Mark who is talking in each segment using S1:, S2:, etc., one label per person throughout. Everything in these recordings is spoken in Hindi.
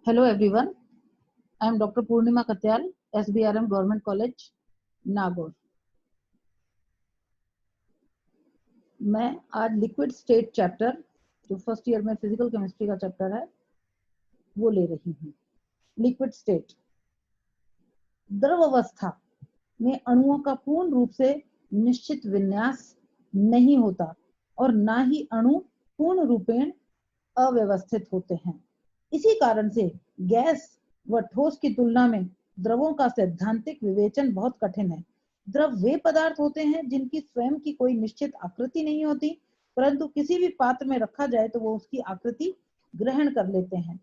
S1: Hello everyone, I am Dr. Purnima Katyal, SBRM Government College, Nagaur. मैं आज लिक्विड स्टेट चैप्टर जो फर्स्ट ईयर में फिजिकल केमिस्ट्री का चैप्टर है वो ले रही हूँ। लिक्विड स्टेट द्रव अवस्था में अणुओं का पूर्ण रूप से निश्चित विन्यास नहीं होता और ना ही अणु पूर्ण रूपेण अव्यवस्थित होते हैं। इसी कारण से गैस व ठोस की तुलना में द्रवों का सैद्धांतिक विवेचन बहुत कठिन है। द्रव वे पदार्थ होते हैं जिनकी स्वयं की कोई निश्चित आकृति नहीं होती, परंतु किसी भी पात्र में रखा जाए तो वो उसकी आकृति ग्रहण कर लेते हैं।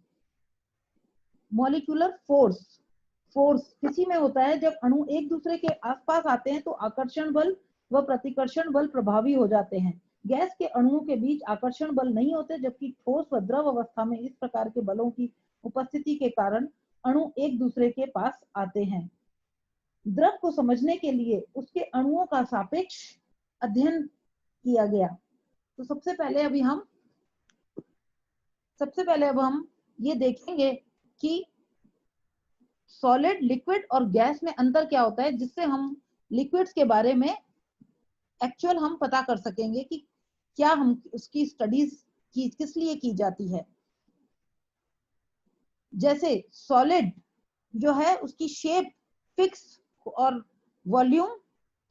S1: मॉलिक्यूलर फोर्स किसी में होता है जब अणु एक दूसरे के आसपास आते हैं तो आकर्षण बल व प्रतिकर्षण बल प्रभावी हो जाते हैं। गैस के अणुओं के बीच आकर्षण बल नहीं होते, जबकि ठोस व द्रव अवस्था में इस प्रकार के बलों की उपस्थिति के कारण अणु एक दूसरे के पास आते हैं। द्रव को समझने के लिए उसके अणुओं का सापेक्ष अध्ययन किया गया। तो सबसे पहले अब हम ये देखेंगे कि सॉलिड, लिक्विड और गैस में अंतर क्या होता है, जिससे हम लिक्विड्स के बारे में एक्चुअल हम पता कर सकेंगे कि क्या हम उसकी स्टडीज किस लिए की जाती है। जैसे सॉलिड जो है उसकी शेप फिक्स और वॉल्यूम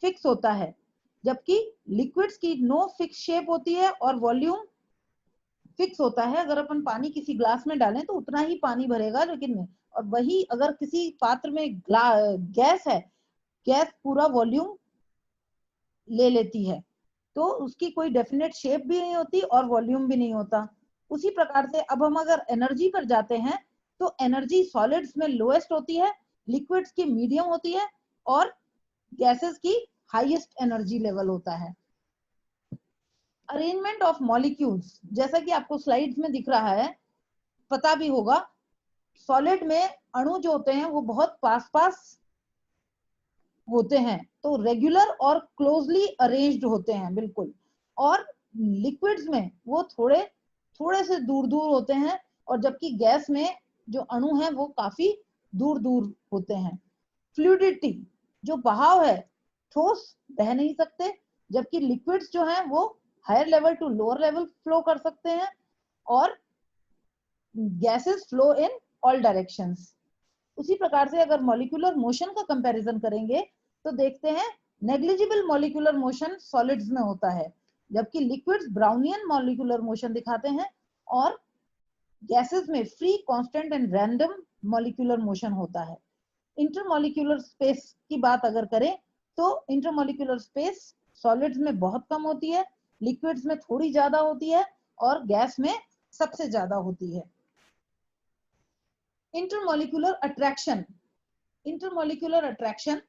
S1: फिक्स होता है, जबकि लिक्विड्स की नो फिक्स शेप होती है और वॉल्यूम फिक्स होता है। अगर अपन पानी किसी ग्लास में डालें तो उतना ही पानी भरेगा, लेकिन और वही अगर किसी पात्र में गैस है, गैस पूरा वॉल्यूम ले लेती है, तो उसकी कोई डेफिनेट शेप भी नहीं होती और वॉल्यूम भी नहीं होता। उसी प्रकार से अब हम अगर एनर्जी पर जाते हैं तो एनर्जी सॉलिड्स में लोएस्ट होती है, लिक्विड्स की मीडियम होती है और गैसेस की हाईएस्ट एनर्जी लेवल होता है। अरेंजमेंट ऑफ मॉलिक्यूल्स, जैसा कि आपको स्लाइड्स में दिख रहा है, पता भी होगा, सॉलिड में अणु जो होते हैं वो बहुत पास होते हैं, तो रेगुलर और क्लोजली अरेंज्ड होते हैं बिल्कुल, और लिक्विड्स में वो थोड़े से दूर होते हैं, और जबकि गैस में जो अणु हैं वो काफी दूर होते हैं। फ्लूइडिटी, जो बहाव है, ठोस बह नहीं सकते, जबकि लिक्विड्स जो हैं वो higher level to lower level flow कर सकते हैं, और gases flow in all directions. उसी प्रकार से अगर मॉलिक्यूलर मोशन का कंपैरिजन करेंगे तो देखते हैं नेग्लिजिबल मॉलिक्यूलर मोशन सॉलिड्स में होता है, जबकि लिक्विड्स ब्राउनियन मॉलिक्यूलर मोशन दिखाते हैं, और गैसेस में free, constant and random molecular motion होता है। इंटरमॉलिक्यूलर स्पेस की बात अगर करें तो इंटरमॉलिक्यूलर स्पेस सॉलिड्स में बहुत कम होती है, लिक्विड्स में थोड़ी ज्यादा होती है और गैस में सबसे ज्यादा होती है। इंटरमॉलिक्यूलर अट्रैक्शन,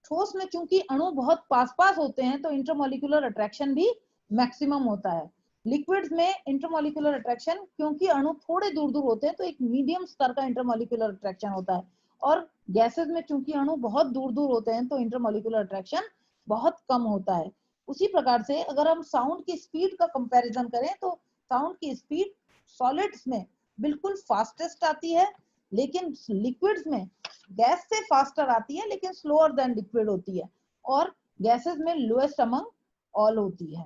S1: ठोस में चूंकि अणु बहुत पास होते हैं तो इंटरमॉलिक्यूलर अट्रैक्शन भी मैक्सिमम होता है। लिक्विड्स में इंटरमॉलिक्यूलर अट्रैक्शन, क्योंकि अणु थोड़े दूर होते हैं तो एक मीडियम स्तर का इंटरमॉलिक्यूलर अट्रैक्शन होता है, और गैसेस में चूंकि अणु बहुत दूर होते हैं तो इंटरमॉलिक्यूलर अट्रैक्शन बहुत कम होता है। उसी प्रकार से अगर हम साउंड की स्पीड का कंपैरिजन करें तो साउंड की स्पीड सॉलिड्स में बिल्कुल फास्टेस्ट आती है, लेकिन लिक्विड्स में गैस से फास्टर आती है लेकिन स्लोअर देन लिक्विड होती है, और गैसेस में लोएस्ट अमंग ऑल होती है।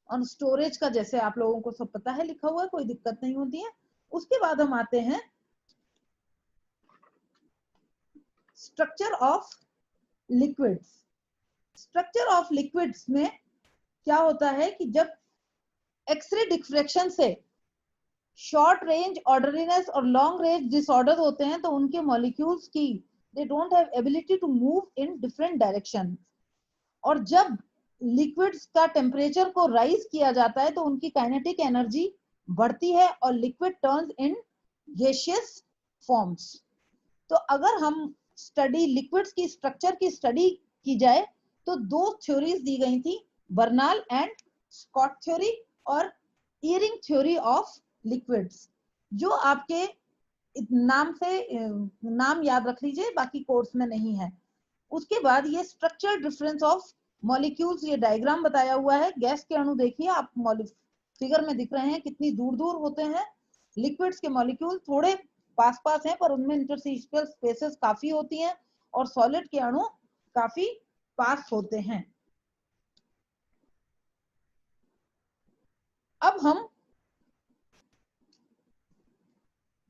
S1: और स्टोरेज का जैसे आप लोगों को सब पता है, लिखा हुआ है, कोई दिक्कत नहीं होती है। उसके बाद हम आते हैं structure of liquids. Structure of liquids में क्या होता है कि जब एक्सरे डिफ्रैक्शन से शॉर्ट रेंज ऑर्डरीनेस और लॉन्ग रेंज डिसऑर्डर होते हैं तो उनके मॉलिक्यूल्स की they don't have ability to move in different direction, और जब लिक्विड्स का टेम्परेचर को राइज किया जाता है तो उनकी काइनेटिक एनर्जी बढ़ती है और liquid turns in gaseous forms. तो अगर हम स्टडी लिक्विड्स की स्ट्रक्चर की स्टडी की जाए तो दो थ्योरीज दी गई थी, बर्नाल एंड स्कॉट थ्योरी और ईयरिंग थ्योरी ऑफ लिक्विड्स, जो आपके नाम याद रख लीजिए, बाकी कोर्स में नहीं है। उसके बाद ये स्ट्रक्चर डिफरेंस ऑफ मॉलिक्यूल्स, ये डायग्राम बताया हुआ है। गैस के अणु देखिए आप, फिगर में दिख रहे हैं कितनी दूर होते हैं, लिक्विड्स के मॉलिक्यूल थोड़े पास पास हैं पर उनमें इंटरस्टिशियल स्पेसेस काफी होती हैं और सॉलिड के अणु काफी पास होते हैं। अब हम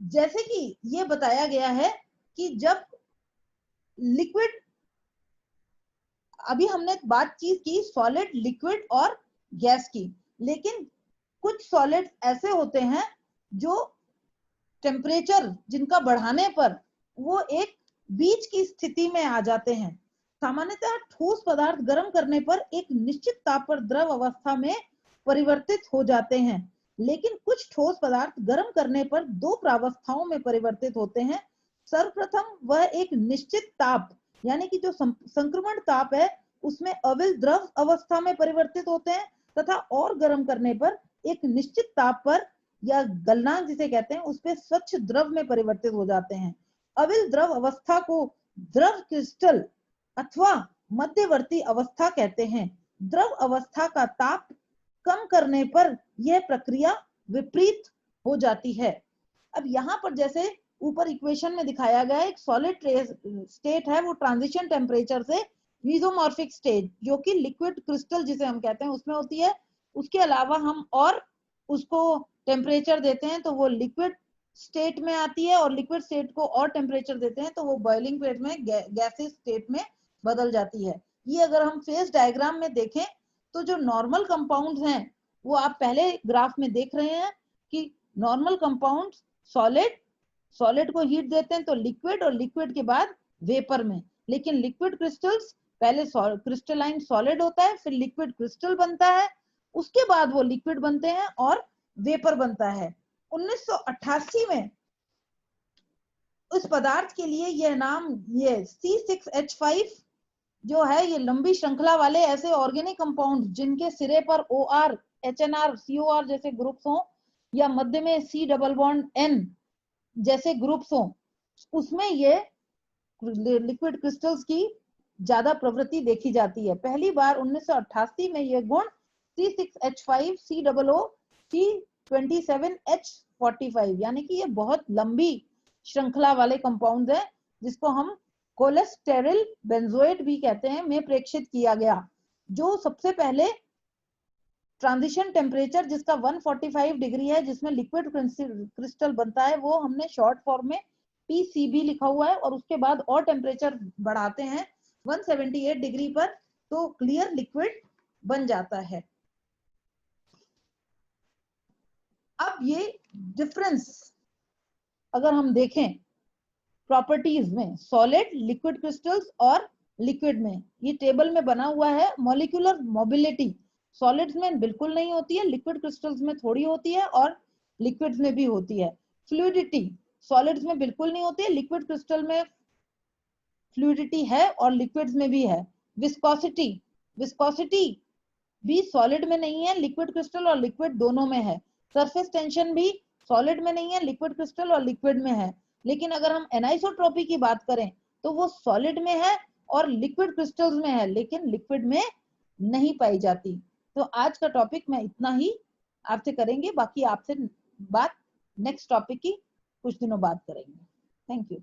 S1: जैसे कि ये बताया गया है कि जब लिक्विड, अभी हमने बातचीत की सॉलिड, लिक्विड और गैस की, लेकिन कुछ सॉलिड ऐसे होते हैं जो टेम्परेचर जिनका बढ़ाने पर वो एक बीच की स्थिति में आ जाते हैं। सामान्यतः ठोस पदार्थ गर्म करने पर एक निश्चित ताप पर द्रव अवस्था में परिवर्तित हो जाते हैं, लेकिन कुछ ठोस पदार्थ गर्म करने पर दो प्रावस्थाओं में परिवर्तित होते हैं। सर्वप्रथम वह एक निश्चित ताप यानी कि जो संक्रमण ताप है उसमें अविल द्रव अवस्था में परिवर्तित होते हैं तथा और गर्म करने पर एक निश्चित ताप पर या गलनांक जिसे कहते हैं उस पे स्वच्छ द्रव में परिवर्तित हो जाते हैं। अविल द्रव अवस्था को द्रव क्रिस्टल अथवा मध्यवर्ती अवस्था कहते हैं। द्रव अवस्था का ताप कम करने पर यह प्रक्रिया विपरीत हो जाती है। अब यहाँ पर जैसे ऊपर इक्वेशन में दिखाया गया है, एक सॉलिड स्टेट है वो ट्रांजिशन टेम्परेचर से मीसोमॉर्फिक स्टेट जो कि लिक्विड क्रिस्टल जिसे हम कहते हैं उसमें होती है। उसके अलावा हम और उसको टेम्परेचर देते हैं तो वो लिक्विड स्टेट में आती है और लिक्विड स्टेट को और टेम्परेचर देते हैं तो वो बॉइलिंग पॉइंट में गैसेस स्टेट में बदल जाती है। ये अगर हम फेज डायग्राम में देखें तो जो नॉर्मल कंपाउंड्स हैं वो आप पहले ग्राफ में देख रहे हैं कि नॉर्मल कंपाउंड सॉलिड को हीट देते हैं तो लिक्विड और लिक्विड के बाद वेपर में, लेकिन लिक्विड क्रिस्टल्स पहले क्रिस्टलाइन सॉलिड होता है फिर लिक्विड क्रिस्टल बनता है उसके बाद वो लिक्विड बनते हैं और वेपर बनता है। 1988 में उस पदार्थ के लिए यह नाम ये C6H5 जो है ये लंबी श्रृंखला वाले ऐसे ऑर्गेनिक कंपाउंड जिनके सिरे पर OR, HNR, COR जैसे ग्रुप्स हों या मध्य में C डबल बॉन्ड N जैसे ग्रुप्स हों, उसमें ये लिक्विड क्रिस्टल्स की ज्यादा प्रवृत्ति देखी जाती है। पहली बार 1988 में यह गुण C6H5 COO C27H45 यानी कि ये बहुत लंबी श्रृंखला वाले कंपाउंड है जिसको हम कोलेस्टेरिल बेंजोएट भी कहते हैं में प्रेक्षित किया गया। जो सबसे पहले ट्रांजिशन टेम्परेचर जिसका 145 डिग्री है जिसमें लिक्विड क्रिस्टल बनता है वो हमने शॉर्ट फॉर्म में PCB लिखा हुआ है और उसके बाद और टेम्परेचर बढ़ाते हैं 178 डिग्री पर तो क्लियर लिक्विड बन जाता है। अब ये डिफरेंस अगर हम देखें प्रॉपर्टीज में सॉलिड, लिक्विड क्रिस्टल्स और लिक्विड में, ये टेबल में बना हुआ है। मॉलिक्यूलर मोबिलिटी सॉलिड्स में बिल्कुल नहीं होती है, लिक्विड क्रिस्टल्स में थोड़ी होती है और लिक्विड्स में भी होती है। फ्लूइडिटी सॉलिड्स में बिल्कुल नहीं होती है, लिक्विड क्रिस्टल में फ्लूइडिटी है और लिक्विड्स में भी है। विस्कोसिटी भी सॉलिड में नहीं है, लिक्विड क्रिस्टल और लिक्विड दोनों में है। सरफेस टेंशन भी सॉलिड में नहीं है, लिक्विड क्रिस्टल और लिक्विड में है। लेकिन अगर हम एनाइसोट्रॉपी की बात करें तो वो सॉलिड में है और लिक्विड क्रिस्टल्स में है लेकिन लिक्विड में नहीं पाई जाती। तो आज का टॉपिक मैं इतना ही आपसे करेंगे, बाकी आपसे बात नेक्स्ट टॉपिक की कुछ दिनों बाद करेंगे। Thank you.